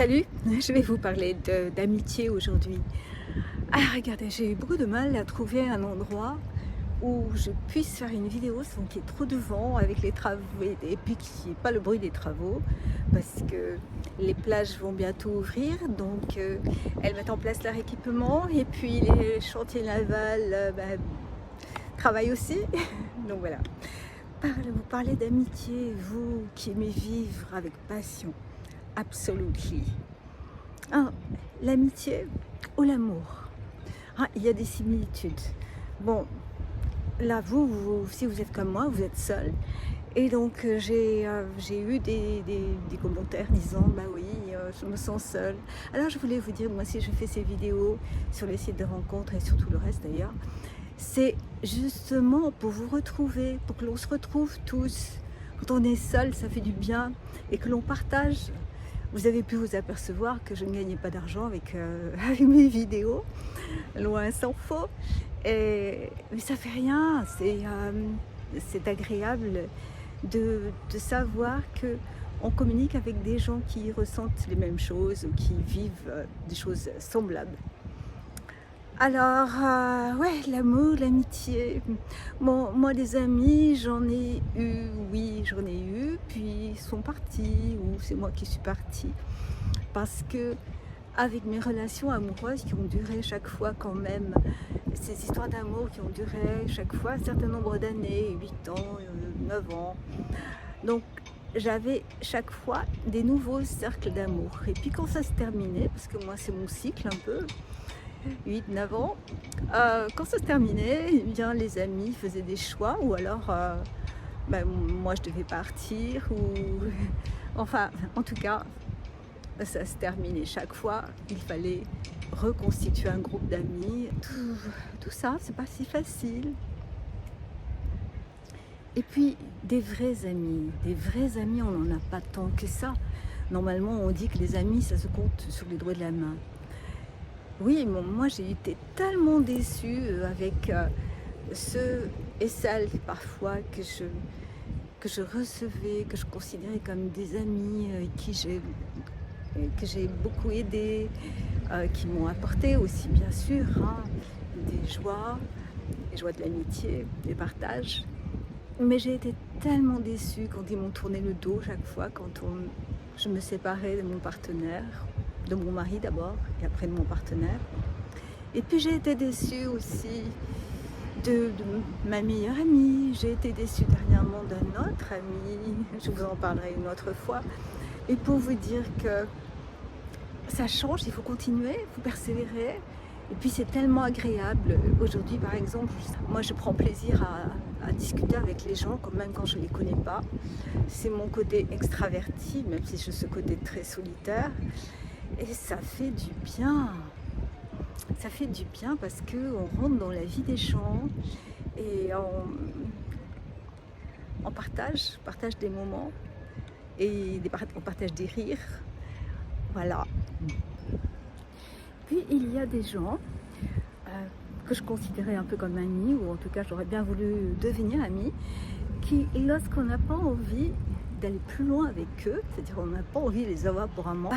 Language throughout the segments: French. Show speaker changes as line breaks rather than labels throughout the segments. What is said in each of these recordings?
Salut, je vais vous parler d'amitié aujourd'hui. Ah, regardez, j'ai eu beaucoup de mal à trouver un endroit où je puisse faire une vidéo sans qu'il y ait trop de vent avec les travaux et puis qu'il n'y ait pas le bruit des travaux parce que les plages vont bientôt ouvrir, donc elles mettent en place leur équipement et puis les chantiers navals travaillent aussi. Donc voilà, vous parlez d'amitié, vous qui aimez vivre avec passion, absolutely. Ah, l'amitié ou l'amour. Ah, il y a des similitudes. Bon, là, si vous êtes comme moi, vous êtes seul. Et donc, j'ai eu des commentaires disant, bah oui, je me sens seule. Alors, je voulais vous dire, moi, si je fais ces vidéos sur les sites de rencontres et sur tout le reste d'ailleurs, c'est justement pour vous retrouver, pour que l'on se retrouve tous. Quand on est seul, ça fait du bien et que l'on partage. Vous avez pu vous apercevoir que je ne gagnais pas d'argent avec, avec mes vidéos, loin s'en faut. Mais ça fait rien, c'est agréable de savoir qu'on communique avec des gens qui ressentent les mêmes choses ou qui vivent des choses semblables. Alors, ouais, l'amour, l'amitié. Bon, moi, des amis, j'en ai eu, oui, j'en ai eu, puis ils sont partis, ou c'est moi qui suis partie. Parce que, avec mes relations amoureuses qui ont duré chaque fois quand même, ces histoires d'amour qui ont duré chaque fois un certain nombre d'années, 8 ans, 9 ans. Donc, j'avais chaque fois des nouveaux cercles d'amour. Et puis quand ça se terminait, parce que moi c'est mon cycle un peu, 8-9 ans, quand ça se terminait, eh bien, les amis faisaient des choix ou alors moi je devais partir ou enfin en tout cas ça se terminait chaque fois, il fallait reconstituer un groupe d'amis, tout ça c'est pas si facile. Et puis des vrais amis on n'en a pas tant que ça. Normalement on dit que les amis ça se compte sur les doigts de la main. Oui, moi j'ai été tellement déçue avec ceux et celles parfois que je recevais, que je considérais comme des amis, que j'ai beaucoup aidé, qui m'ont apporté aussi bien sûr des joies, les joies de l'amitié, des partages. Mais j'ai été tellement déçue quand ils m'ont tourné le dos chaque fois, je me séparais de mon partenaire, de mon mari d'abord et après de mon partenaire. Et puis j'ai été déçue aussi de ma meilleure amie, j'ai été déçue dernièrement d'un autre ami, je vous en parlerai une autre fois. Et pour vous dire que ça change, il faut continuer, il faut persévérer. Et puis c'est tellement agréable. Aujourd'hui par exemple, moi je prends plaisir à discuter avec les gens, même quand je ne les connais pas. C'est mon côté extraverti, même si j'ai ce côté très solitaire. Et ça fait du bien. Ça fait du bien parce qu'on rentre dans la vie des gens et on partage des moments et on partage des rires. Voilà. Puis il y a des gens que je considérais un peu comme amis, ou en tout cas j'aurais bien voulu devenir amie, qui lorsqu'on n'a pas envie d'aller plus loin avec eux, c'est-à-dire on n'a pas envie de les avoir pour un moment,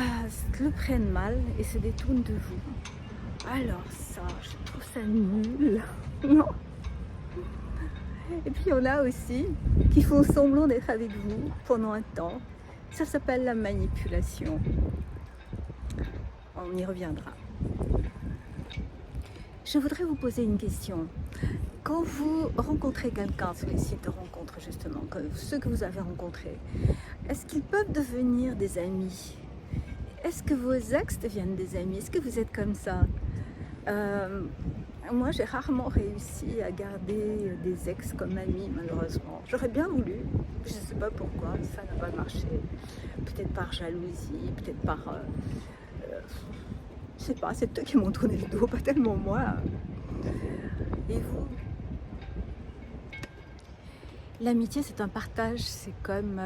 le prennent mal et se détournent de vous. Alors ça, je trouve ça nul. Non. Et puis il y en a aussi qui font semblant d'être avec vous pendant un temps. Ça s'appelle la manipulation. On y reviendra. Je voudrais vous poser une question. Quand vous rencontrez quelqu'un sur les sites de rencontres justement, ceux que vous avez rencontrés, est-ce qu'ils peuvent devenir des amis? Est-ce que vos ex deviennent des amis? Est-ce que vous êtes comme ça? Moi j'ai rarement réussi à garder des ex comme amis malheureusement. J'aurais bien voulu, je ne sais pas pourquoi, ça n'a pas marché. Peut-être par jalousie, peut-être par... je sais pas, c'est eux qui m'ont tourné le dos, pas tellement moi. Et vous? L'amitié c'est un partage, c'est comme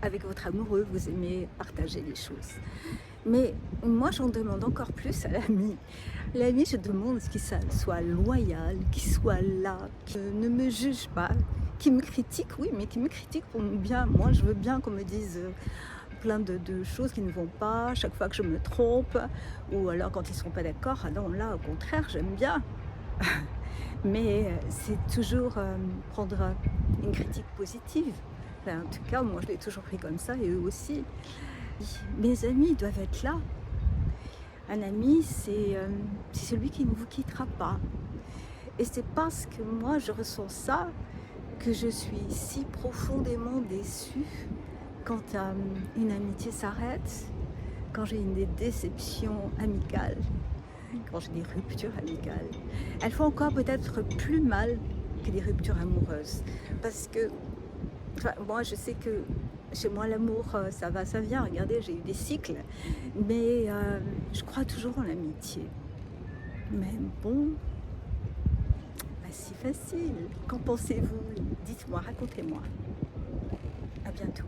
avec votre amoureux, vous aimez partager des choses. Mais moi j'en demande encore plus à l'ami. L'ami, je demande qu'il soit loyal, qu'il soit là, qu'il ne me juge pas, qu'il me critique, oui, mais qu'il me critique pour mon bien. Moi je veux bien qu'on me dise plein de choses qui ne vont pas, chaque fois que je me trompe, ou alors quand ils ne sont pas d'accord, ah non, là, au contraire, j'aime bien. Mais c'est toujours prendre une critique positive. Enfin, en tout cas, moi, je l'ai toujours pris comme ça, et eux aussi. Mes amis doivent être là. Un ami, c'est celui qui ne vous quittera pas. Et c'est parce que moi, je ressens ça que je suis si profondément déçue quand une amitié s'arrête, quand j'ai une déception amicale, quand j'ai des ruptures amicales. Elles font encore peut-être plus mal que des ruptures amoureuses. Parce que enfin, moi, je sais que chez moi, l'amour, ça va, ça vient. Regardez, j'ai eu des cycles. Mais je crois toujours en l'amitié. Mais bon, pas si facile. Qu'en pensez-vous? Dites-moi, racontez-moi. À bientôt.